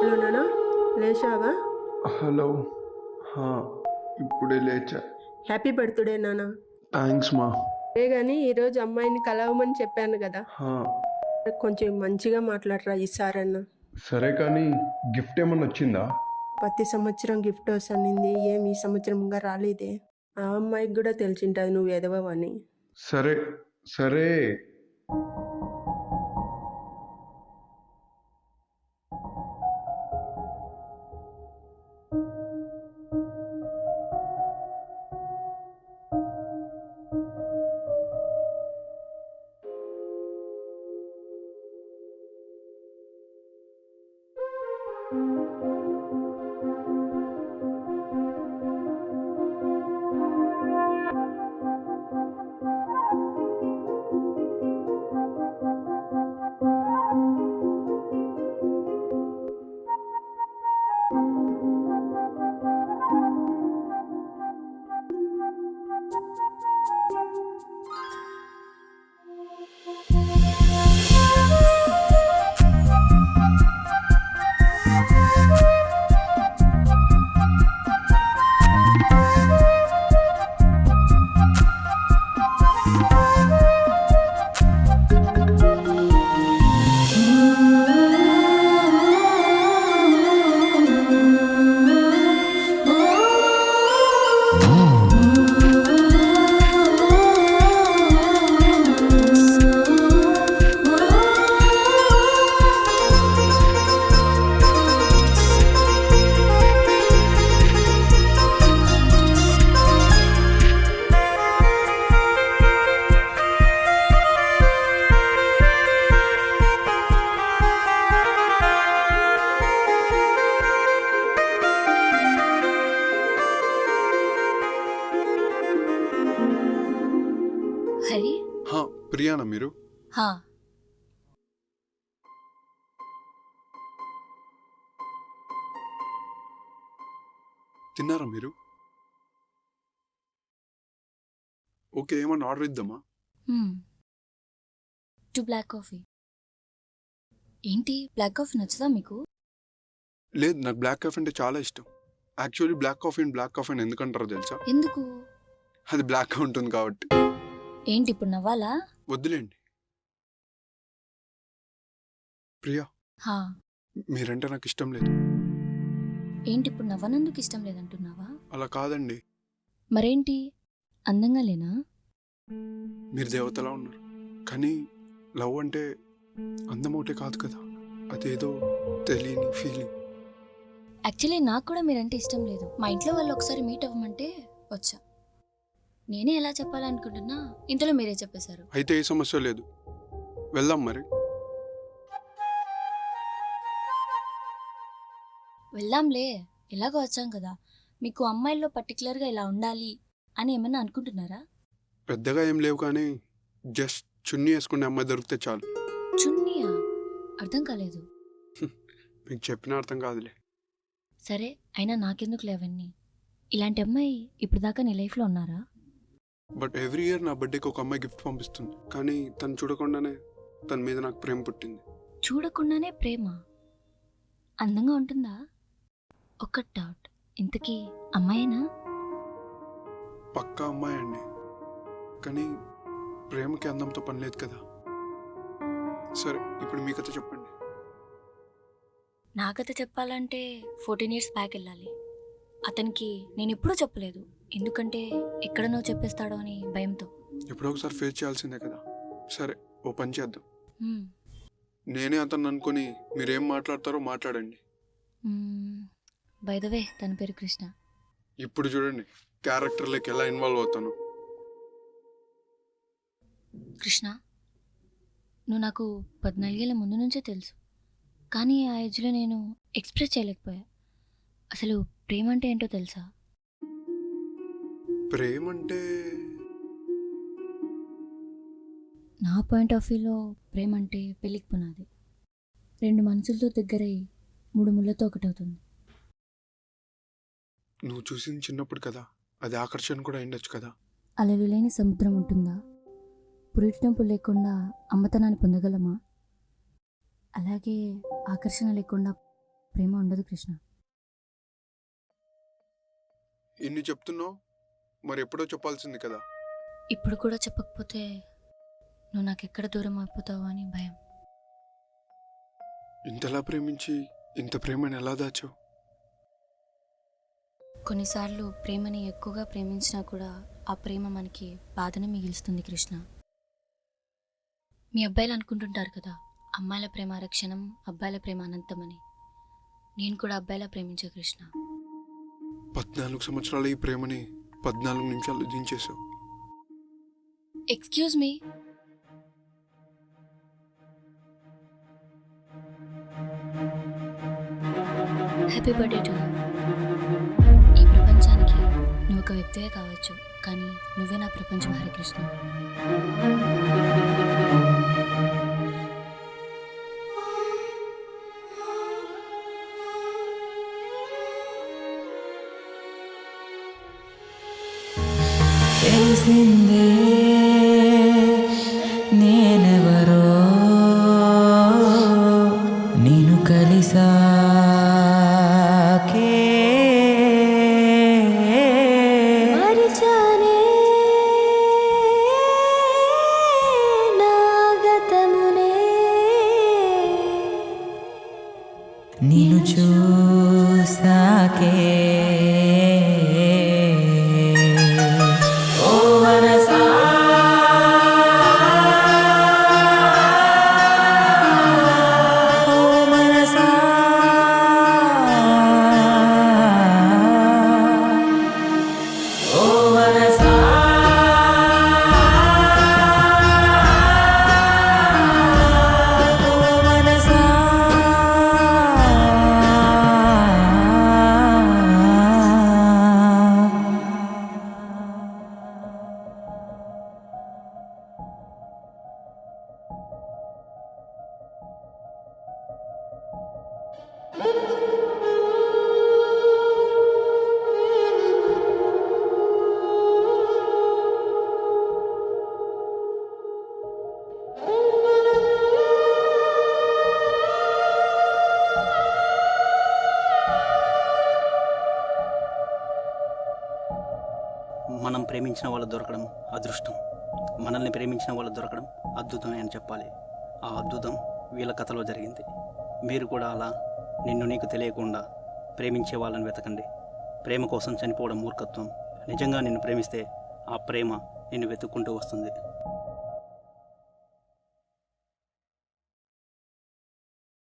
Hello నానా, లేచావా? Hello. హా, ఇప్పుడే లేచా. హ్యాపీ బర్త్డే నానా. థ్యాంక్స్ మా. కానీ ఈరోజు అమ్మాయిని కలవమని చెప్పాను కదా, హా, కొంచెం మంచిగా మాట్లాడరా ఈసారన్నా. సరే కానీ గిఫ్ట్ ఏమన్నా వచ్చిందా? ప్రతి సంవత్సరం గిఫ్ట్ వస్తుంది, ఏమి ఈ సంవత్సరం ఇంకా రాలేదే. ఆ అమ్మాయికి కూడా తెలిసింటుంది నువ్వు ఎదవని. సరే సరే. హరి. హా, ప్రియానా మీరు? హా. తిన్నారా మీరు? ఓకే, ఏమన్నా ఆర్డర్ ఇద్దామా? 2 బ్లాక్ కాఫీ. ఏంటి బ్లాక్ కాఫీ నచ్చదా మీకు? లేదు, నాకు బ్లాక్ కాఫీ అంటే చాలా ఇష్టం. యాక్చువల్లీ బ్లాక్ కాఫీ అని ఎందుకంటారో తెలుసా? ఎందుకు? అది బ్లాక్గా ఉంటుంది కాబట్టి. ఏంటి ఇప్పుడు నవ్వాలా? వద్దులేండి. ప్రియా, హా. మీరంటే నాకు ఇష్టం లేదు. ఏంటి ఇప్పుడు నవ్వనందుకు ఇష్టం లేదంటున్నావా? అలా కాదండి, మరేంటి అందంగా లేనా? మీరు దేవతలా ఉన్నారు. కానీ లవ్ అంటే అందం ఒకటే కాదు కదా, అదేదో తెలియని ఫీలింగ్. యాక్చువల్లీ నాకు కూడా మీరంటే ఇష్టం లేదు. మా ఇంట్లో వాళ్ళు ఒకసారి మీట్ అవ్వమంటే వచ్చా. నేనే ఎలా చెప్పాలనుకుంటున్నా, ఇంతలో మీరే చెప్పేశారు. అయితే ఏ సమస్య లేదు, వెళ్దాం మరి. వెళ్దాంలే, ఎలాగో వచ్చాం కదా. మీకు అమ్మాయిల్లో పర్టికులర్గా ఇలా ఉండాలి అని ఏమన్నా అనుకుంటున్నారా? పెద్దగా ఏం లేవు, కానీ జస్ట్ చున్నీ వేసుకునే అమ్మాయి దొరికితే చాలు. చున్నీయా? అర్థం కాలేదు. మీకు చెప్పిన అర్థం కాదులే. సరే, అయినా నాకెందుకు లేవన్నీ. ఇలాంటి అమ్మాయి ఇప్పుడు దాకా నీ లైఫ్లో ఉన్నారా? బట్ ఎవ్రీ ఇయర్ నా బర్త్డేకి ఒక అమ్మాయి గిఫ్ట్ పంపిస్తుంది, కానీ తను చూడకుండానే తన మీద నాకు ప్రేమ పుట్టింది. చూడకుండానే ప్రేమ? అందంగా ఉంటుందా? ఒక్క డౌట్, ఇంతకీ అమ్మాయేనా? పక్కా అమ్మాయి అండి, కానీ ప్రేమకి అందంతో పని లేదు కదా. సరే, ఇప్పుడు మీ కథ చెప్పండి. నా కథ చెప్పాలంటే 14 years బ్యాక్ వెళ్ళాలి. అతనికి నేను ఎప్పుడూ చెప్పలేదు, ఎందుకంటే ఎక్కడనో చెప్పేస్తాడో అని భయంతో. ఎప్పుడో ఒకసారి ఫేస్ చేయాల్సిందే కదా. సరే, ఓ పని చేద్దాం. మ్మ్. నేనే అతను అనుకుని మీరేం మాట్లాడతారో మాట్లాడండి. బై ద వే, తన పేరు కృష్ణ. ఇప్పుడు చూడండి, క్యారెక్టర్లోకి ఎలా ఇన్వాల్వ్ అవుతాను. కృష్ణ, నువ్వు నాకు 14 ఏళ్ళ ముందు నుంచే తెలుసు, కానీ ఆ ఏజ్లో నేను ఎక్స్ప్రెస్ చేయలేకపోయా. అసలు ప్రేమ అంటే ఏంటో తెలుసా? ప్రేమ అంటే నా పాయింట్ ఆఫ్ వ్యూలో ప్రేమ అంటే పెళ్ళికి పునాది. 2 మనసులతో దగ్గరై 3 ముళ్ళతో ఒకటవుతుంది. నువ్వు చూసింది చిన్నప్పుడు కదా, అది ఆకర్షణ కూడా అయిండొచ్చు కదా. అలలు లేని సముద్రం ఉంటుందా? పురిటినొప్పు లేకుండా అమ్మతనాన్ని పొందగలమా? అలాగే ఆకర్షణ లేకుండా ప్రేమ ఉండదు కృష్ణ. ఇన్ని చెప్తున్నావు, మరి ఎప్పుడో చెప్పాల్సింది కదా. ఇప్పుడు కూడా చెప్పకపోతే నువ్వు నాకు ఎక్కడ దూరం అయిపోతావు అని భయం. ఇంతలా ప్రేమించి ఇంత ప్రేమని ఎలా దాచావు? కొన్నిసార్లు ప్రేమని ఎక్కువగా ప్రేమించినా కూడా ఆ ప్రేమ మనకి బాధను మిగిల్స్తుంది కృష్ణ. మీ అబ్బాయిలు అనుకుంటుంటారు కదా, అమ్మాయిల ప్రేమ రక్షణం, అబ్బాయిల ప్రేమ అనంతమని. నేను కూడా అబ్బాయిలా ప్రేమించే కృష్ణ. 14 సంవత్సరాల ఈ ప్రేమని 14 నిమిషాలు దించేశావు. Excuse me. Happy birthday to you. ఈ ప్రపంచానికి నువ్వు ఒక వ్యక్తివే కావచ్చు, కానీ నువ్వే నా ప్రపంచం హరికృష్ణ. తెలిసిందే నేనెవరో నేను కలిసాకే మరిచానే నా గతమునే నిన్ను చూసాకే ఓ మనసా ఓ మనసా ఓ మనసా ఓ మనసా మనం ప్రేమించిన వాళ్ళు దొరకడం అదృష్టం, మనల్ని ప్రేమించిన వాళ్ళు దొరకడం అద్భుతమే అని చెప్పాలి. ఆ అద్భుతం వీళ్ళ కథలో జరిగింది. మీరు కూడా అలా నిన్ను నీకు తెలియకుండా ప్రేమించే వాళ్ళని వెతకండి. ప్రేమ కోసం చనిపోవడం మూర్ఖత్వం. నిజంగా నిన్ను ప్రేమిస్తే ఆ ప్రేమ నిన్ను వెతుక్కుంటూ వస్తుంది.